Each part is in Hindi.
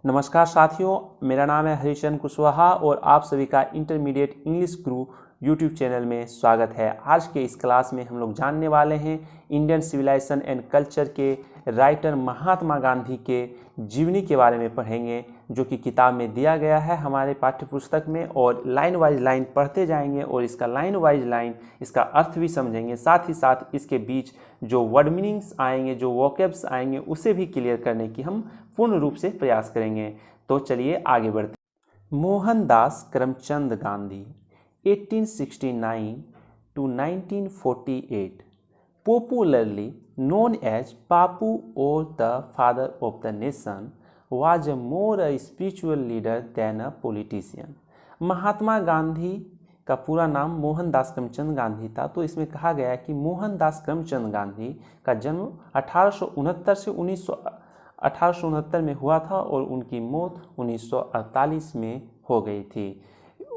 नमस्कार साथियों, मेरा नाम है हरिचंद कुशवाहा और आप सभी का इंटरमीडिएट इंग्लिश गुरु यूट्यूब चैनल में स्वागत है। आज के इस क्लास में हम लोग जानने वाले हैं इंडियन सिविलाइजेशन एंड कल्चर के राइटर महात्मा गांधी के जीवनी के बारे में पढ़ेंगे, जो कि किताब में दिया गया है हमारे पाठ्य पुस्तक में, और लाइन वाइज लाइन पढ़ते जाएंगे और इसका लाइन वाइज लाइन इसका अर्थ भी समझेंगे। साथ ही साथ इसके बीच जो वर्ड मीनिंग्स आएंगे, जो वोकैब्स आएंगे, उसे भी क्लियर करने की हम पूर्ण रूप से प्रयास करेंगे। तो चलिए आगे बढ़ते हैं। Mohandas Karamchand Gandhi 1869 to 1948, popularly known as Bapu or the father of the nation, was more a spiritual leader than a politician. Mahatma Gandhi का पूरा नाम मोहनदास करमचंद गांधी था। तो इसमें कहा गया है कि मोहनदास करमचंद गांधी का जन्म 1869 से 1869 में हुआ था और उनकी मौत 1948 में हो गई थी।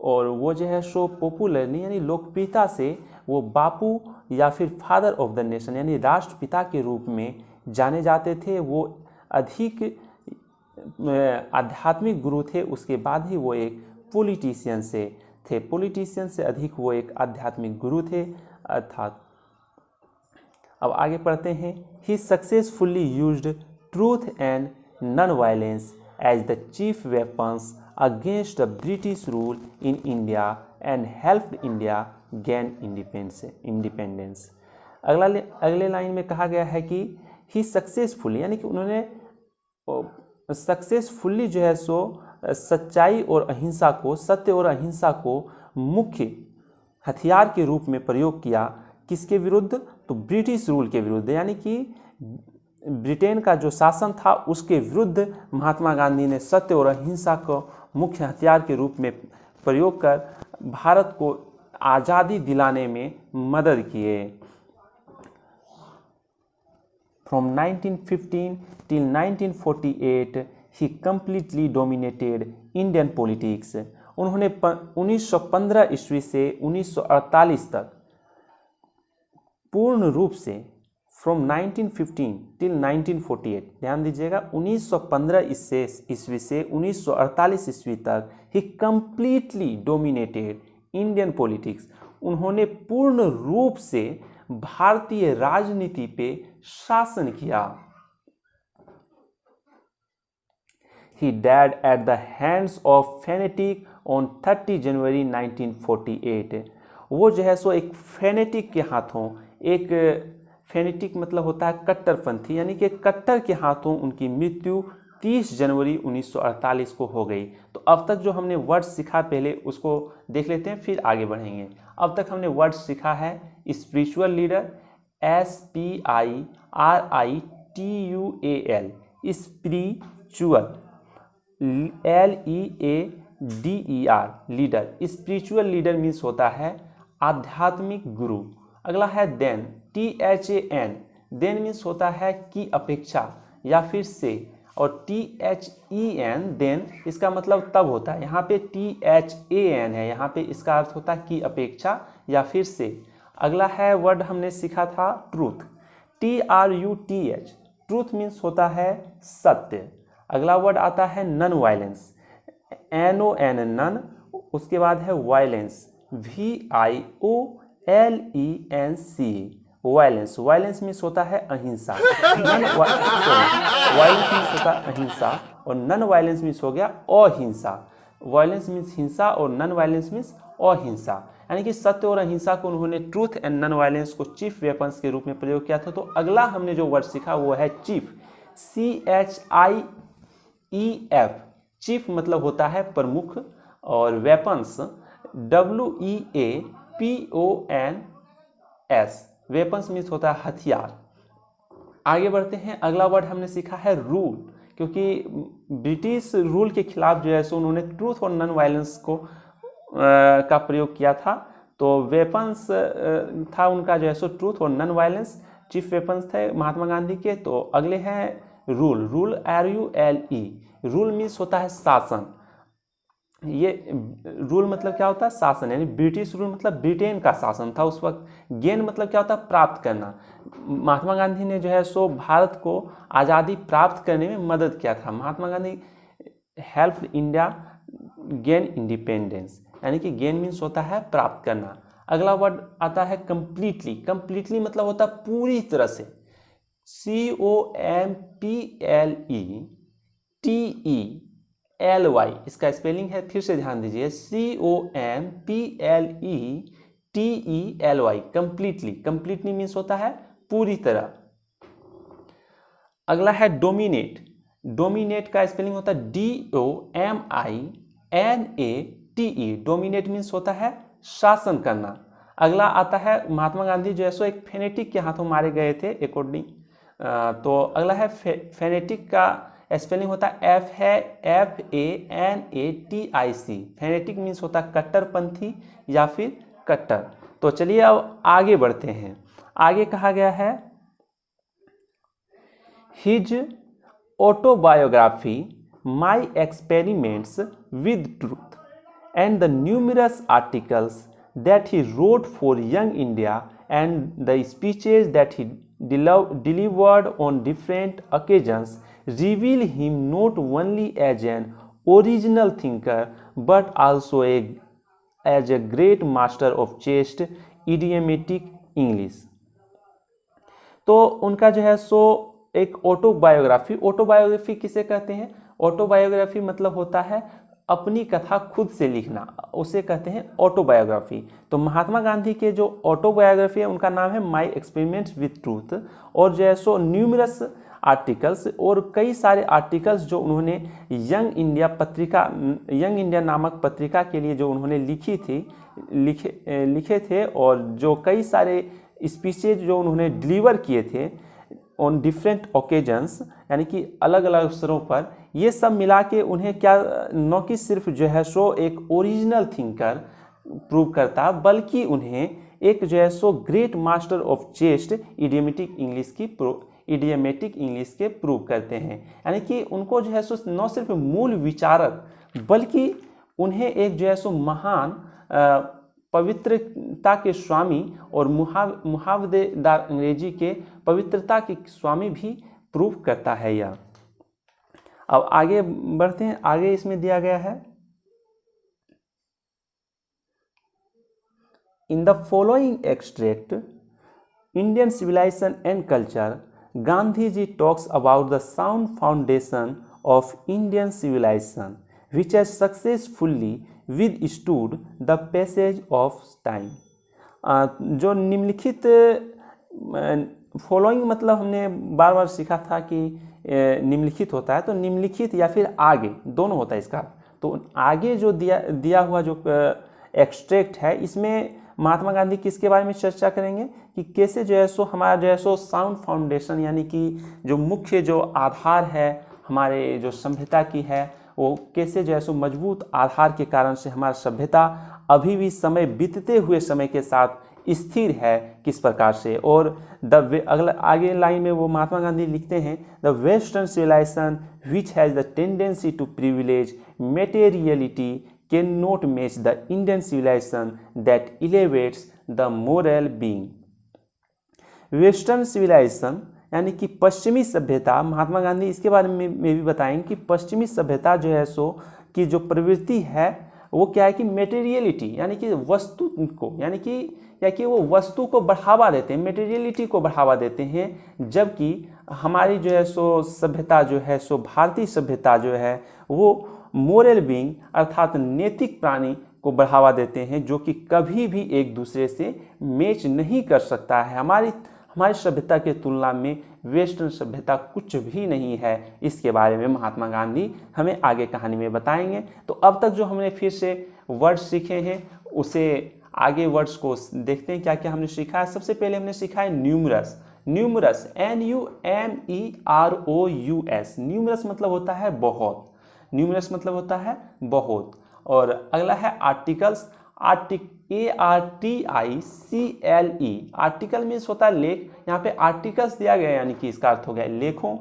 और वो जो है सो पॉपुलरली यानी लोकप्रियता से वो बापू या फिर फादर ऑफ द नेशन यानी राष्ट्रपिता के रूप में जाने जाते थे। वो अधिक आध्यात्मिक गुरु थे, उसके बाद ही वो एक पॉलिटिशियन से थे। पॉलिटिशियन से अधिक वो एक आध्यात्मिक गुरु थे अर्थात। अब आगे पढ़ते हैं। He successfully used truth and non violence as the chief weapons against the British rule in India and helped India gain independence. अगले लाइन में कहा गया है कि ही सक्सेसफुली यानी कि उन्होंने सक्सेसफुली जो है सो सच्चाई और अहिंसा को, सत्य और अहिंसा को मुख्य हथियार के रूप में प्रयोग किया। किसके विरुद्ध? तो ब्रिटिश रूल के विरुद्ध, यानी कि ब्रिटेन का जो शासन था उसके विरुद्ध महात्मा गांधी ने सत्य और अहिंसा को मुख्य हथियार के रूप में प्रयोग कर भारत को आज़ादी दिलाने में मदद किए। From 1915 till 1948 he completely dominated Indian politics. उन्होंने 1915 ईस्वी से 1948 तक पूर्ण रूप से फ्रॉम 1915 टिल 1948, ध्यान दीजिएगा, 1915 ईस्वी से 1948 ईस्वी तक ही कंप्लीटली डोमिनेटेड इंडियन पॉलिटिक्स। उन्होंने पूर्ण रूप से भारतीय राजनीति पे शासन किया। He died at the hands of fanatic on 30 जनवरी 1948। वो जो है सो एक फेनेटिक के हाथों, एक फेनेटिक मतलब होता है कट्टरपंथी, यानी कि कट्टर के हाथों उनकी मृत्यु 30 जनवरी 1948 को हो गई। तो अब तक जो हमने वर्ड सीखा पहले उसको देख लेते हैं, फिर आगे बढ़ेंगे। अब तक हमने वर्ड सीखा है spiritual leader, SPIRITUAL, spiritual, LEADER, leader. Spiritual leader means होता है आध्यात्मिक गुरु। अगला है देन, THAN, देन मीन्स होता है की अपेक्षा या फिर से, और THEN देन इसका मतलब तब होता है। यहाँ पे THAN है, यहाँ पे इसका अर्थ होता है की अपेक्षा या फिर से। अगला है वर्ड हमने सीखा था ट्रूथ, TRUTH, ट्रूथ मीन्स होता है सत्य। अगला वर्ड आता है नॉन वायलेंस, NON नन, उसके बाद है violence, VIOLENC, violence. Violence means होता है अहिंसा, वायलेंस मीन्स होता है अहिंसा और नॉन वायलेंस मीन्स हो गया अहिंसा। वायलेंस मीन्स हिंसा और नॉन वायलेंस मीन्स अहिंसा, यानी कि सत्य और अहिंसा को उन्होंने ट्रूथ एंड नॉन वायलेंस को चीफ वेपन्स के रूप में प्रयोग किया था। तो अगला हमने जो वर्ड सीखा वो है चीफ, CHIEF, चीफ मतलब होता है प्रमुख, और वेपन्स WEAPONS, वेपन्स मीन्स होता है हथियार। आगे बढ़ते हैं। अगला वर्ड हमने सीखा है रूल, क्योंकि ब्रिटिश रूल के खिलाफ जो है सो उन्होंने ट्रूथ और नॉन वायलेंस को का प्रयोग किया था। तो वेपन्स था उनका जो है सो ट्रूथ और नॉन वायलेंस, चीफ वेपन्स थे महात्मा गांधी के। तो अगले हैं rule, rule RULE, rule means होता है शासन। ये रूल मतलब क्या होता है? शासन, यानी ब्रिटिश रूल मतलब ब्रिटेन का शासन था उस वक्त। गेन मतलब क्या होता है? प्राप्त करना। महात्मा गांधी ने जो है सो भारत को आज़ादी प्राप्त करने में मदद किया था। Mahatma Gandhi help India gain independence, यानी कि गेन मीन्स होता है प्राप्त करना। अगला वर्ड आता है कंप्लीटली। कंप्लीटली मतलब होता है पूरी तरह से, COMPLETELY, इसका स्पेलिंग है, फिर से ध्यान दीजिए, COMPLETELY, कंप्लीटली। कंप्लीटली मीन्स होता है पूरी तरह। अगला है डोमिनेट। डोमिनेट का स्पेलिंग होता है DOMINATE। डोमिनेट मीन्स होता है शासन करना। अगला आता है महात्मा गांधी जो है सो एक फेनेटिक के हाथों मारे गए थे अकॉर्डिंग, तो अगला है फेनेटिक का स्पेलिंग होता है FANATIC। फेनेटिक मीन्स होता है कट्टरपंथी या फिर कट्टर। तो चलिए अब आगे बढ़ते हैं। आगे कहा गया है his autobiography, My Experiments with Truth, and the numerous articles that he wrote for Young India and the speeches that he delivered on different occasions reveal him not only as an original thinker but also as a great master of chaste idiomatic English। तो उनका जो है सो एक ऑटोबायोग्राफी। ऑटोबायोग्राफी किसे कहते हैं? ऑटोबायोग्राफी मतलब होता है अपनी कथा खुद से लिखना, उसे कहते हैं ऑटोबायोग्राफी। तो महात्मा गांधी के जो ऑटोबायोग्राफी है उनका नाम है माई एक्सपेरिमेंट्स विथ ट्रूथ, और जो है सो न्यूमरस आर्टिकल्स, और कई सारे आर्टिकल्स जो उन्होंने यंग इंडिया पत्रिका, यंग इंडिया नामक पत्रिका के लिए जो उन्होंने लिखे थे, और जो कई सारे स्पीचेज जो उन्होंने डिलीवर किए थे ऑन डिफरेंट ओकेजन्स, यानी कि अलग अलग अवसरों पर, ये सब मिला के उन्हें क्या न कि सिर्फ जो है सो एक ओरिजिनल थिंकर प्रूव करता, बल्कि उन्हें एक जो है so great master of chest idiomatic English के प्रूव करते हैं। यानी कि उनको जो है सो न सिर्फ मूल विचारक, बल्कि उन्हें एक जो है सो महान पवित्रता के स्वामी और मुहावदेदार अंग्रेजी के पवित्रता के स्वामी भी प्रूव करता है यह। अब आगे बढ़ते हैं। आगे इसमें दिया गया है, in the following extract Indian civilisation and culture, Gandhi ji talks about the sound foundation of Indian civilisation which has successfully withstood the passage of time। जो निम्नलिखित, फॉलोइंग मतलब हमने बार बार सीखा था कि निम्नलिखित होता है, तो निम्नलिखित या फिर आगे दोनों होता है इसका। तो आगे जो दिया हुआ जो एक्सट्रैक्ट है, इसमें महात्मा गांधी किसके बारे में चर्चा करेंगे कि कैसे जो है सो हमारा जो है सो साउंड फाउंडेशन, यानी कि जो मुख्य जो आधार है हमारे जो सभ्यता की है, वो कैसे जो है सो मजबूत आधार के कारण से हमारा सभ्यता अभी भी समय बीतते हुए समय के साथ स्थिर है, किस प्रकार से। और अगला आगे लाइन में वो महात्मा गांधी लिखते हैं, the western civilisation which has the tendency to privilege materiality can not match the Indian civilisation that elevates the moral being. Western civilisation यानी कि पश्चिमी सभ्यता, महात्मा गांधी इसके बारे में भी बताएंगे कि पश्चिमी सभ्यता जो है सो की जो प्रवृत्ति है वो क्या है कि मेटेरियलिटी, यानी कि वस्तु को, यानी कि वो वस्तु को बढ़ावा देते हैं, मेटेरियलिटी को बढ़ावा देते हैं, जबकि हमारी जो है सो सभ्यता जो है सो भारतीय सभ्यता जो है वो मोरल बीइंग अर्थात नैतिक प्राणी को बढ़ावा देते हैं, जो कि कभी भी एक दूसरे से मैच नहीं कर सकता है। हमारी सभ्यता के तुलना में वेस्टर्न सभ्यता कुछ भी नहीं है। इसके बारे में महात्मा गांधी हमें आगे कहानी में बताएंगे। तो अब तक जो हमने फिर से वर्ड्स सीखे हैं, उसे आगे वर्ड्स को देखते हैं क्या क्या हमने सीखा है। सबसे पहले हमने सीखा है न्यूमरस। न्यूमरस NUMEROUS, न्यूमरस मतलब होता है बहुत, न्यूमरस मतलब होता है बहुत। और अगला है आर्टिकल्स, ARTICLE, आर्टिकल मीन्स होता है लेख, यहाँ पे आर्टिकल्स दिया गया यानी कि इसका अर्थ हो गया लेखों।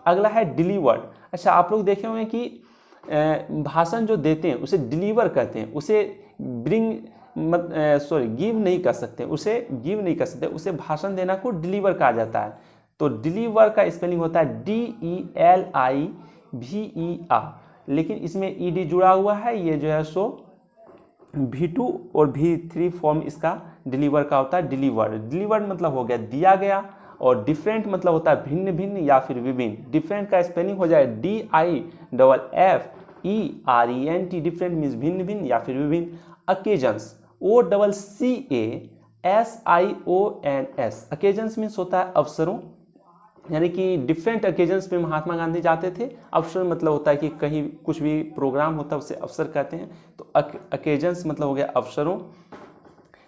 अगला है डिलीवर्ड। अच्छा, आप लोग देखे होंगे कि भाषण जो देते हैं उसे डिलीवर कहते हैं, उसे गिव नहीं कर सकते, उसे भाषण देना को डिलीवर कहा जाता है। तो डिलीवर का स्पेलिंग होता है DELIVER, लेकिन इसमें ईडी जुड़ा हुआ है, ये जो है सो V2 और V3 फॉर्म इसका डिलीवर का होता है, डिलीवर्ड मतलब हो गया दिया गया, और डिफरेंट मतलब होता है भिन्न भिन्न या फिर विभिन्न। डिफरेंट का स्पेलिंग हो जाए DIFFERENT, डिफरेंट मीन्स भिन्न भिन्न या फिर विभिन्न। अकेजन्स OCCASIONS, अकेजन्स मीन्स होता है अवसरों, यानी कि डिफरेंट अकेजन्स पे महात्मा गांधी जाते थे। अवसर मतलब होता है कि कहीं कुछ भी प्रोग्राम होता है उसे अवसर कहते हैं, तो अकेजन्स मतलब हो गया अवसरों।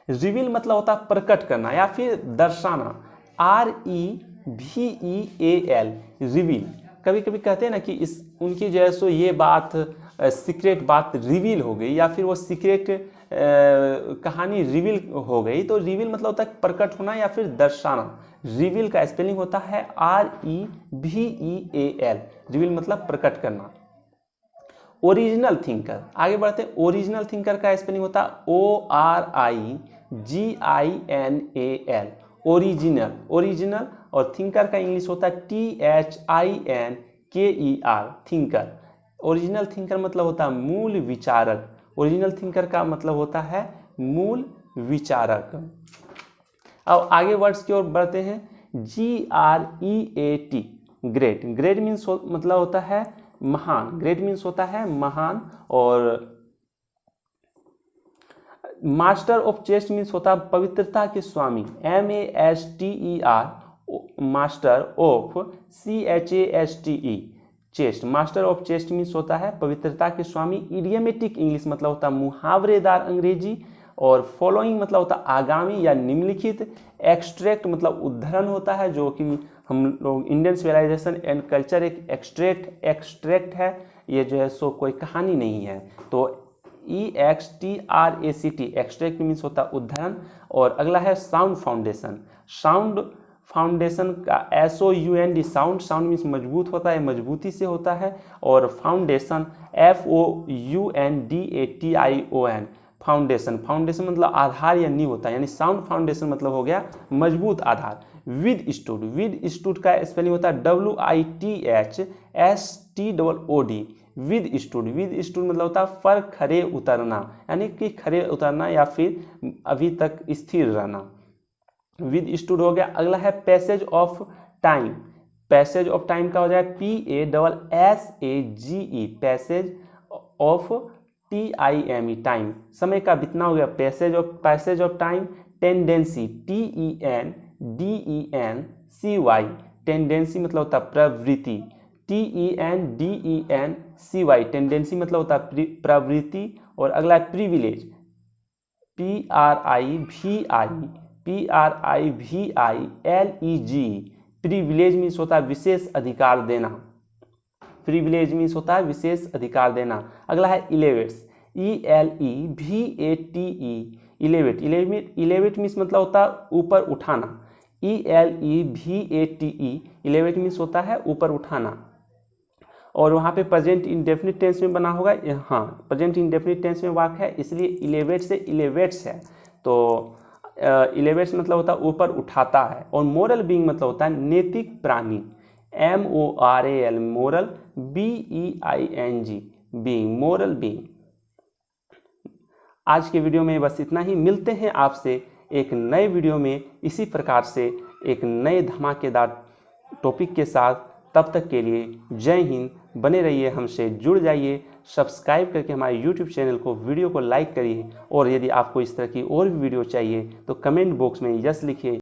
रिवील मतलब होता है प्रकट करना या फिर दर्शाना, REVEAL, रिवील। कभी कभी कहते हैं ना कि इस उनकी जो है सो ये बात सीक्रेट बात रिवील हो गई, या फिर वो सीक्रेट कहानी रिवील हो गई, तो रिवील मतलब होता है प्रकट होना या फिर दर्शाना। रिवील का स्पेलिंग होता है REVEAL, रिवील मतलब प्रकट करना। ओरिजिनल थिंकर, आगे बढ़ते हैं। ओरिजिनल थिंकर का स्पेलिंग होता है ORIGINAL, ओरिजिनल, और थिंकर का इंग्लिश होता है THINKER, थिंकर। ओरिजिनल थिंकर मतलब होता है मूल विचारक, ओरिजिनल थिंकर का मतलब होता है मूल विचारक। अब आगे वर्ड्स की ओर बढ़ते हैं। GREAT, ग्रेट, ग्रेट मीन्स मतलब होता है महान, ग्रेट मीन्स होता है महान। और मास्टर ऑफ चेस्ट मीन्स होता है पवित्रता के स्वामी, MASTER, master of CHASTE, chest, master of chest means होता है पवित्रता के स्वामी। इडियमेटिक इंग्लिश मतलब होता है मुहावरेदार अंग्रेजी, और फॉलोइंग मतलब होता है आगामी या निम्नलिखित। एक्सट्रैक्ट मतलब उद्धरण होता है, जो कि हम लोग इंडियन सिविलाइजेशन एंड कल्चर एक एक्सट्रैक्ट है, ये जो है सो कोई कहानी नहीं है, तो EXTRACT, एक्सट्रैक्ट मीन्स होता है उद्धरण। और अगला है साउंड फाउंडेशन, साउंड फाउंडेशन का SOUND, साउंड मीन्स मजबूत होता है, मजबूती से होता है। और फाउंडेशन FOUNDATION, फाउंडेशन मतलब आधार या नींव होता है, यानी साउंड फाउंडेशन मतलब हो गया मजबूत आधार। विद स्टूड का स्पेलिंग होता है WITHSTOOD, विद स्टूड मतलब होता है पर खरे उतरना, यानी कि खरे उतरना या फिर अभी तक स्थिर रहना, विद स्टूड हो गया। अगला है passage of time, passage of time का हो जाए PASSAGE, passage of TIME, time, समय का बीतना हो गया passage of time. Tendency TENDENCY, tendency मतलब होता है प्रवृत्ति, TENDENCY, टेंडेंसी मतलब होता है प्रवृत्ति। और अगला है प्रिविलेज, PRIVILEG, प्रिविलेज मीन्स होता है विशेष अधिकार देना, प्रिविलेज मीन्स होता है विशेष अधिकार देना। अगला है इलेवेट्स, ELEVATE, इलेवेट मीन्स मतलब होता है ऊपर उठाना, ELEVATE, इलेवेट मीन्स होता है ऊपर उठाना। और वहाँ पे प्रेजेंट इंडेफिनिट टेंस में बना होगा, हाँ प्रेजेंट इंडेफिनिट टेंस में वाक्य है, इसलिए इलेवेट से इलेवेट्स है, तो इलेवेट्स मतलब होता है ऊपर उठाता है। और मोरल बीइंग मतलब होता है नैतिक प्राणी, MORAL, moral, BEING, being, moral being. आज के वीडियो में बस इतना ही, मिलते हैं आपसे एक नए वीडियो में इसी प्रकार से एक नए धमाकेदार टॉपिक के साथ। तब तक के लिए जय हिंद, बने रहिए, हमसे जुड़ जाइए, सब्सक्राइब करके हमारे YouTube चैनल को, वीडियो को लाइक करिए, और यदि आपको इस तरह की और भी वीडियो चाहिए तो कमेंट बॉक्स में यस लिखिए।